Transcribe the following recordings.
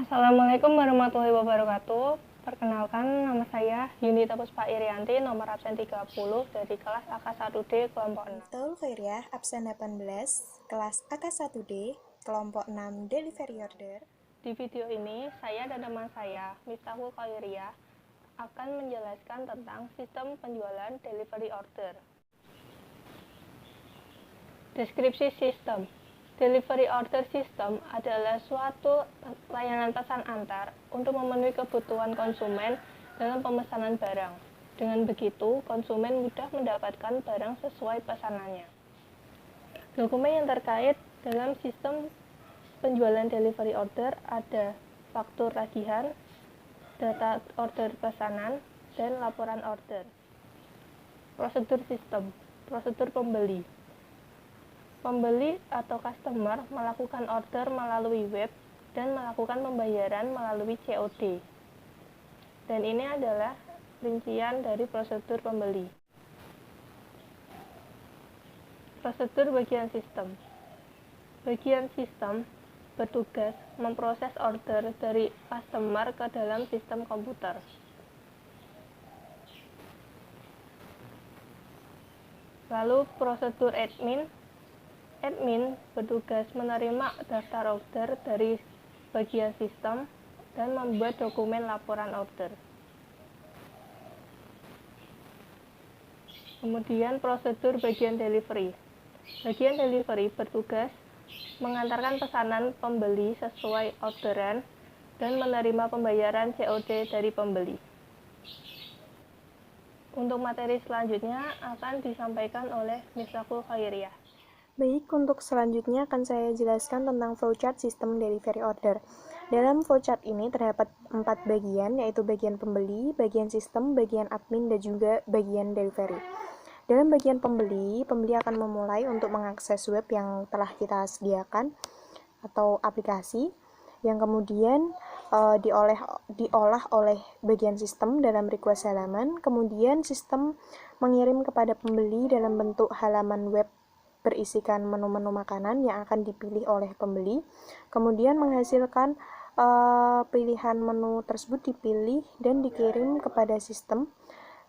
Assalamualaikum warahmatullahi wabarakatuh. Perkenalkan, nama saya Yunita Puspa Irianti, nomor absen 30 dari kelas AK1D kelompok 6. Betul, Khairiah, absen 18, kelas AK1D, kelompok 6, delivery order. Di video ini, saya dan teman saya, Miftahul Khairiah, akan menjelaskan tentang sistem penjualan delivery order. Deskripsi sistem. Delivery order system adalah suatu layanan pesan antar untuk memenuhi kebutuhan konsumen dalam pemesanan barang. Dengan begitu, konsumen mudah mendapatkan barang sesuai pesanannya. Dokumen yang terkait dalam sistem penjualan delivery order ada faktur tagihan, data order pesanan, dan laporan order. Prosedur sistem. Prosedur pembeli. Pembeli atau customer melakukan order melalui web dan melakukan pembayaran melalui COD. Dan ini adalah rincian dari prosedur pembeli. Prosedur bagian sistem. Bagian sistem bertugas memproses order dari customer ke dalam sistem komputer. Lalu prosedur admin. Admin bertugas menerima daftar order dari bagian sistem dan membuat dokumen laporan order. Kemudian prosedur bagian delivery. Bagian delivery bertugas mengantarkan pesanan pembeli sesuai orderan dan menerima pembayaran COD dari pembeli. Untuk materi selanjutnya akan disampaikan oleh Miftahul Khairiah. Baik, untuk selanjutnya akan saya jelaskan tentang flowchart sistem delivery order. Dalam flowchart ini terdapat 4 bagian, yaitu bagian pembeli, bagian sistem, bagian admin, dan juga bagian delivery. Dalam bagian pembeli akan memulai untuk mengakses web yang telah kita sediakan atau aplikasi, yang kemudian diolah oleh bagian sistem dalam request halaman. Kemudian sistem mengirim kepada pembeli dalam bentuk halaman web berisikan menu-menu makanan yang akan dipilih oleh pembeli. Kemudian menghasilkan pilihan menu tersebut dipilih dan dikirim kepada sistem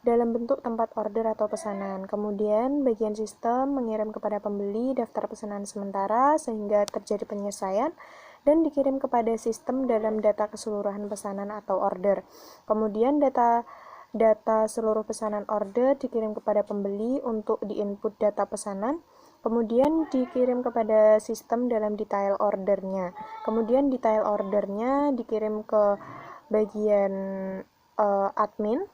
dalam bentuk tempat order atau pesanan. Kemudian bagian sistem mengirim kepada pembeli daftar pesanan sementara sehingga terjadi penyelesaian dan dikirim kepada sistem dalam data keseluruhan pesanan atau order. Kemudian data seluruh pesanan order dikirim kepada pembeli untuk diinput data pesanan, kemudian dikirim kepada sistem dalam detail ordernya. Kemudian detail ordernya dikirim ke bagian admin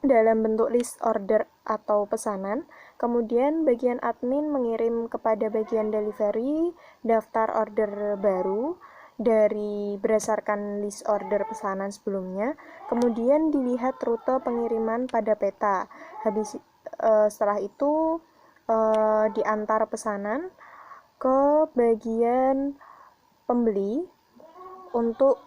dalam bentuk list order atau pesanan. Kemudian bagian admin mengirim kepada bagian delivery daftar order baru dari berdasarkan list order pesanan sebelumnya. Kemudian dilihat rute pengiriman pada peta. Setelah itu diantar pesanan ke bagian pembeli untuk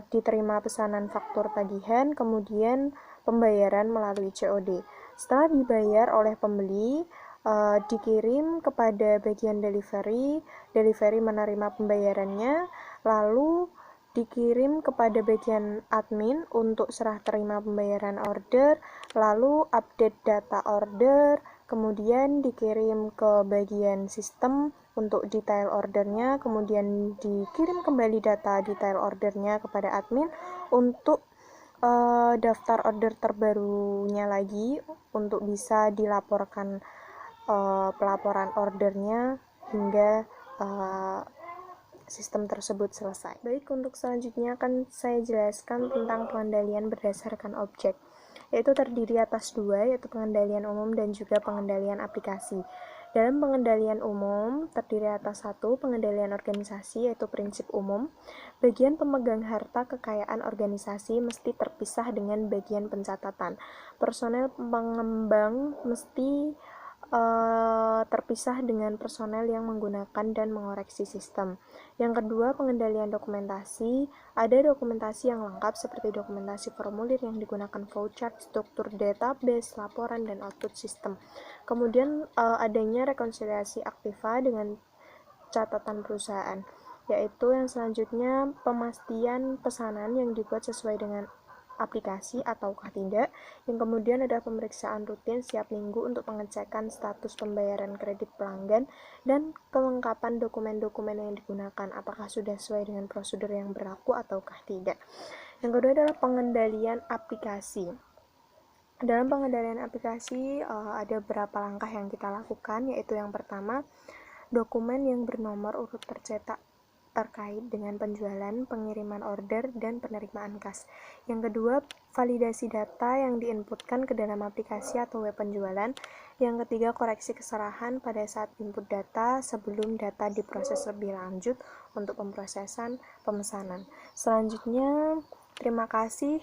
diterima pesanan faktur tagihan, kemudian pembayaran melalui COD. Setelah dibayar oleh pembeli, dikirim kepada bagian delivery menerima pembayarannya, lalu dikirim kepada bagian admin untuk serah terima pembayaran order, lalu update data order, kemudian dikirim ke bagian sistem untuk detail ordernya, kemudian dikirim kembali data detail ordernya kepada admin untuk daftar order terbarunya lagi untuk bisa dilaporkan pelaporan ordernya hingga sistem tersebut selesai. Baik, untuk selanjutnya akan saya jelaskan tentang pengendalian berdasarkan objek, yaitu terdiri atas 2, yaitu pengendalian umum dan juga pengendalian aplikasi. Dalam pengendalian umum terdiri atas 1, pengendalian organisasi, yaitu prinsip umum. Bagian pemegang harta kekayaan organisasi mesti terpisah dengan bagian pencatatan. Personel pengembang mesti terpisah dengan personel yang menggunakan dan mengoreksi sistem. Yang kedua, pengendalian dokumentasi. Ada dokumentasi yang lengkap seperti dokumentasi formulir yang digunakan flowchart, struktur database, laporan, dan output sistem. Kemudian adanya rekonsiliasi aktiva dengan catatan perusahaan. yaitu yang selanjutnya pemastian pesanan yang dibuat sesuai dengan aplikasi ataukah tidak. Yang kemudian ada pemeriksaan rutin setiap minggu untuk pengecekan status pembayaran kredit pelanggan dan kelengkapan dokumen-dokumen yang digunakan apakah sudah sesuai dengan prosedur yang berlaku ataukah tidak. Yang kedua adalah pengendalian aplikasi. Dalam pengendalian aplikasi ada beberapa langkah yang kita lakukan, yaitu yang pertama, dokumen yang bernomor urut tercetak terkait dengan penjualan, pengiriman order, dan penerimaan kas. Yang kedua, validasi data yang diinputkan ke dalam aplikasi atau web penjualan. Yang ketiga, koreksi kesalahan pada saat input data sebelum data diproses lebih lanjut untuk pemrosesan pemesanan. Selanjutnya, terima kasih.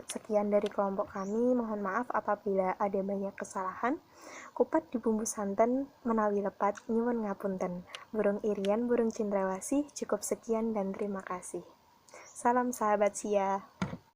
Sekian dari kelompok kami. Mohon maaf apabila ada banyak kesalahan. Kupat di bumbu santen, menawi lepat, nyuwun ngapunten. Burung irian, burung cendrawasih, cukup sekian dan terima kasih. Salam sahabat Sia.